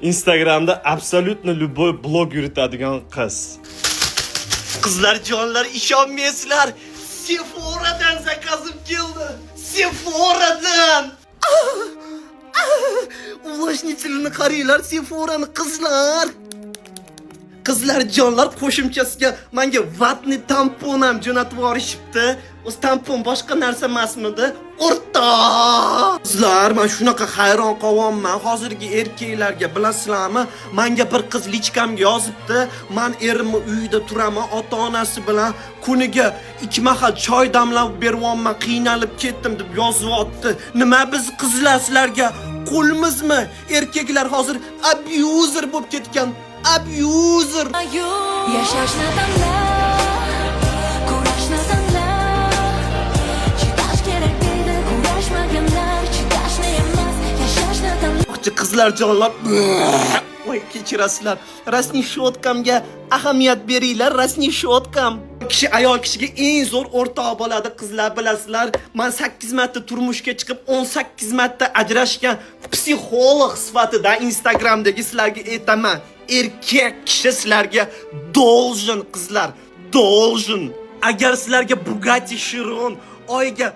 Instagramda absolutno любой blog yuritadigan qiz. Qizlar jonlar, ishonmaysizlar. Sephoradan zakazim keldi. Sephoradan. Увлажнительni qaranglar, Sephorani qizlar. Qizlar jonlar, qo'shimchasiga menga vatni tampon ham jo'natib yuborishibdi. O'z tampon boshqa narsa emasmidi? O'rta! Qizlar, men shunaqa hayron qolyapman. Hozirgi erkaklarga bilasizlarmi? Menga bir qiz lichkamga yozibdi. Men erimni uyida turaman, ota-onasi bilan kuniga 2 mahal choy damlab beryapman, qiynalib ketdim deb yozyapti. Nima biz qizlar sizlarga qo'lmizmi? Erkaklar hozir abuser bo'lib ketgan. Abuser. Yashashni tanla, kurashni tanla. Chidash kerak deydi, kurashmaganlar. Chidashni emas, yashashni tanla. Qizlar jonlar. Voy, kechirasizlar. Rasmiy shotkamga ahamiyat beringlar, rasmiy shotkam. Ayol kishiga eng zo'r o'rtoq bo'ladi, qizlar bilasizlar. Men 8 marta turmushga chiqib, 18 marta ajrashgan psixolog sifatida Instagramdagi sizlarga aytaman. Erkak kishi sizlarga должен, qizlar, должен. Agar sizlarga Bugatti Chiron oyiga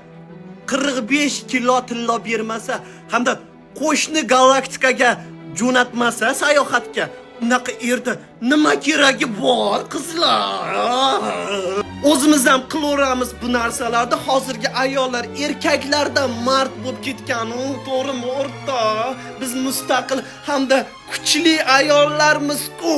45 kilo tilla bermasa hamda qo'shni galaktikaga jo'natmasa sayohatga, unaqa erda nima keragi bor, qizlar? O'zimiz ham qilaveramiz bu narsalarni. Hozirgi ayollar erkaklardan mard bo'lib ketgan-u, to'g'rimi o'rta? Biz mustaqil hamda kuchli ayollarmiz-ku.